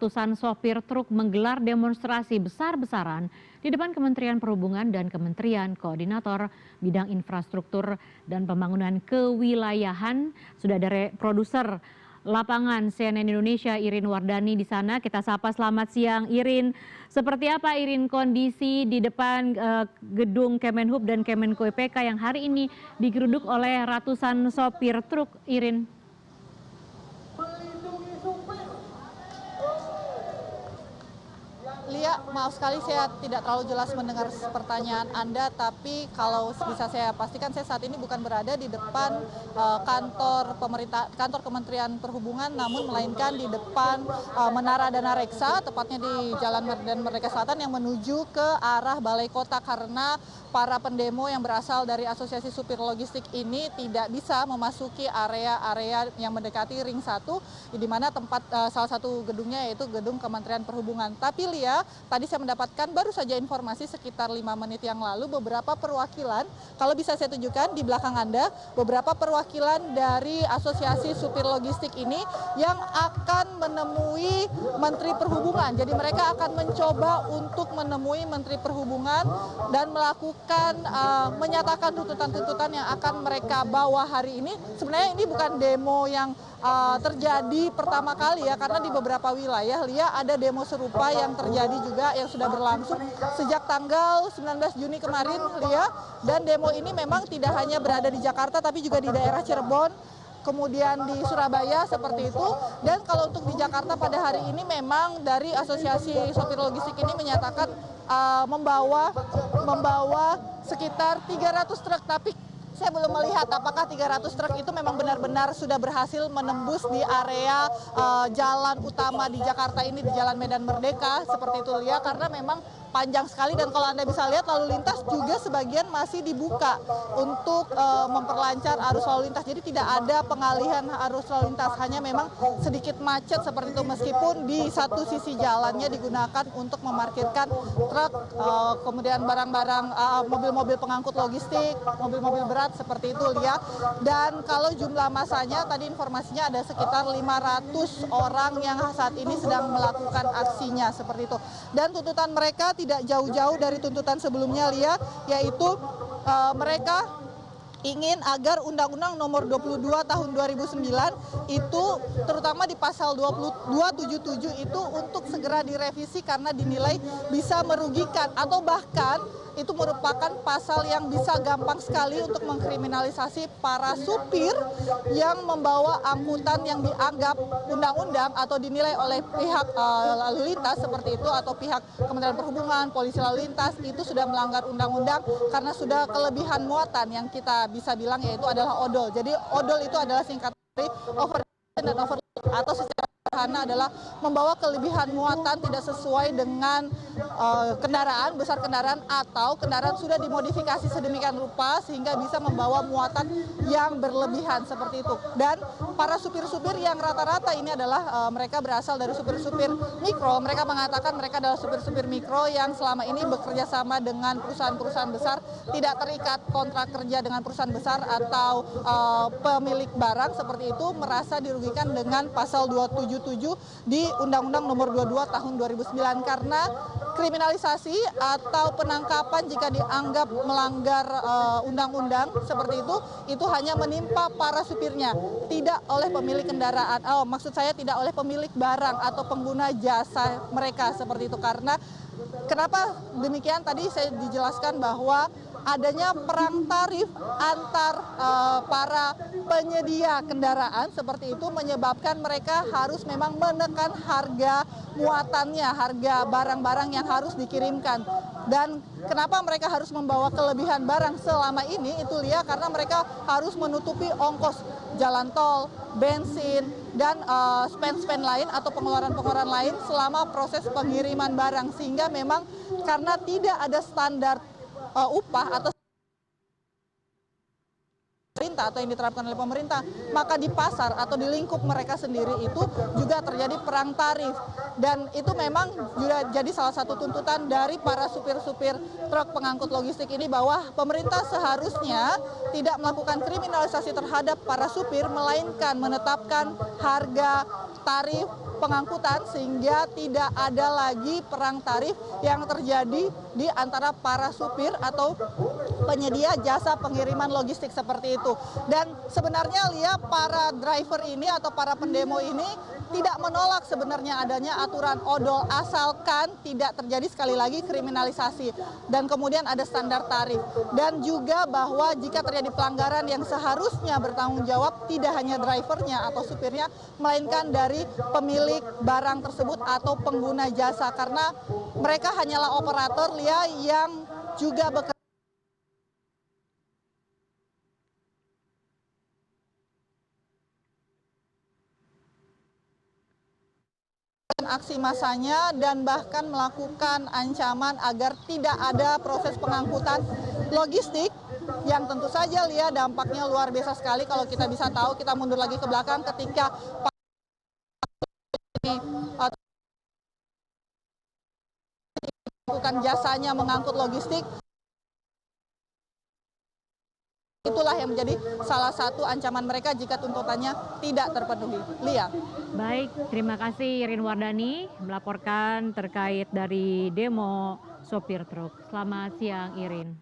Ratusan sopir truk menggelar demonstrasi besar-besaran di depan Kementerian Perhubungan dan Kementerian Koordinator Bidang Infrastruktur dan Pembangunan Kewilayahan. Sudah ada produser lapangan CNN Indonesia Irin Wardani di sana. Kita sapa, selamat siang Irin. Seperti apa Irin kondisi di depan gedung Kemenhub dan Kemenko PK yang hari ini digeruduk oleh ratusan sopir truk, Irin? Lia, maaf sekali saya tidak terlalu jelas mendengar pertanyaan Anda, tapi kalau bisa saya pastikan saya saat ini bukan berada di depan kantor Kementerian Perhubungan, namun melainkan di depan Menara Dana Reksa, tepatnya di Jalan Medan Merdeka Selatan yang menuju ke arah Balai Kota, karena para pendemo yang berasal dari Asosiasi Supir Logistik ini tidak bisa memasuki area-area yang mendekati Ring 1, di mana tempat salah satu gedungnya yaitu gedung Kementerian Perhubungan. Tapi Lia, tadi saya mendapatkan baru saja informasi sekitar 5 menit yang lalu, beberapa perwakilan, kalau bisa saya tunjukkan di belakang Anda, beberapa perwakilan dari Asosiasi Supir Logistik ini yang akan menemui Menteri Perhubungan. Jadi mereka akan mencoba untuk menemui Menteri Perhubungan dan menyatakan tuntutan-tuntutan yang akan mereka bawa hari ini. Sebenarnya ini bukan demo yang terjadi pertama kali ya, karena di beberapa wilayah Lia ada demo serupa yang terjadi juga yang sudah berlangsung sejak tanggal 19 Juni kemarin Lia, dan demo ini memang tidak hanya berada di Jakarta tapi juga di daerah Cirebon, kemudian di Surabaya seperti itu. Dan kalau untuk di Jakarta pada hari ini memang dari Asosiasi Sopir Logistik ini menyatakan membawa sekitar 300 truk, tapi saya belum melihat apakah 300 truk itu memang benar-benar sudah berhasil menembus di area jalan utama di Jakarta ini, di Jalan Medan Merdeka seperti itu Lia, karena memang panjang sekali. Dan kalau Anda bisa lihat, lalu lintas juga sebagian masih dibuka untuk memperlancar arus lalu lintas. Jadi tidak ada pengalihan arus lalu lintas, hanya memang sedikit macet seperti itu, meskipun di satu sisi jalannya digunakan untuk memarkirkan truk, kemudian barang-barang, mobil-mobil pengangkut logistik, mobil-mobil berat seperti itu Lia. Dan kalau jumlah masanya tadi informasinya ada sekitar 500 orang yang saat ini sedang melakukan aksinya seperti itu. Dan tuntutan mereka tidak jauh-jauh dari tuntutan sebelumnya Lia, yaitu mereka ingin agar Undang-Undang Nomor 22 Tahun 2009 itu terutama di pasal 277 itu untuk segera direvisi karena dinilai bisa merugikan, atau bahkan itu merupakan pasal yang bisa gampang sekali untuk mengkriminalisasi para supir yang membawa angkutan yang dianggap undang-undang atau dinilai oleh pihak lalu lintas seperti itu, atau pihak Kementerian Perhubungan, polisi lalu lintas itu sudah melanggar undang-undang karena sudah kelebihan muatan yang kita bisa bilang yaitu adalah odol. Jadi odol itu adalah singkatan dari overload dan overload, atau secara sederhana adalah membawa kelebihan muatan tidak sesuai dengan kendaraan, besar kendaraan, atau kendaraan sudah dimodifikasi sedemikian rupa sehingga bisa membawa muatan yang berlebihan seperti itu. Dan para supir-supir yang rata-rata ini adalah mereka berasal dari supir-supir mikro. Mereka mengatakan mereka adalah supir-supir mikro yang selama ini bekerja sama dengan perusahaan-perusahaan besar, tidak terikat kontrak kerja dengan perusahaan besar atau pemilik barang seperti itu, merasa dirugikan dengan pasal 277 di Undang-Undang Nomor 22 Tahun 2009, karena kriminalisasi atau penangkapan jika dianggap melanggar undang-undang seperti itu hanya menimpa para supirnya, tidak oleh pemilik kendaraan. Maksud saya tidak oleh pemilik barang atau pengguna jasa mereka seperti itu. Karena kenapa demikian? Tadi saya dijelaskan bahwa adanya perang tarif antar para penyedia kendaraan seperti itu menyebabkan mereka harus memang menekan harga muatannya, harga barang-barang yang harus dikirimkan. Dan kenapa mereka harus membawa kelebihan barang selama ini itu Lia, karena mereka harus menutupi ongkos jalan tol, bensin, dan spend-spend lain atau pengeluaran-pengeluaran lain selama proses pengiriman barang, sehingga memang karena tidak ada standar upah atau pemerintah atau yang diterapkan oleh pemerintah, maka di pasar atau di lingkup mereka sendiri itu juga terjadi perang tarif. Dan itu memang juga jadi salah satu tuntutan dari para supir-supir truk pengangkut logistik ini, bahwa pemerintah seharusnya tidak melakukan kriminalisasi terhadap para supir, melainkan menetapkan harga tarif pengangkutan sehingga tidak ada lagi perang tarif yang terjadi di antara para supir atau penyedia jasa pengiriman logistik seperti itu. Dan sebenarnya Lia, para driver ini atau para pendemo ini tidak menolak sebenarnya adanya aturan odol, asalkan tidak terjadi sekali lagi kriminalisasi dan kemudian ada standar tarif. Dan juga bahwa jika terjadi pelanggaran yang seharusnya bertanggung jawab tidak hanya drivernya atau supirnya, melainkan dari pemilik barang tersebut atau pengguna jasa, karena mereka hanyalah operator, Lia, yang juga bekerja. Aksi massanya dan bahkan melakukan ancaman agar tidak ada proses pengangkutan logistik, yang tentu saja Lia dampaknya luar biasa sekali. Kalau kita bisa tahu, kita mundur lagi ke belakang ketika melakukan jasanya mengangkut logistik, itulah yang menjadi salah satu ancaman mereka jika tuntutannya tidak terpenuhi. Lia. Baik, terima kasih Irin Wardani melaporkan terkait dari demo sopir truk. Selamat siang Irin.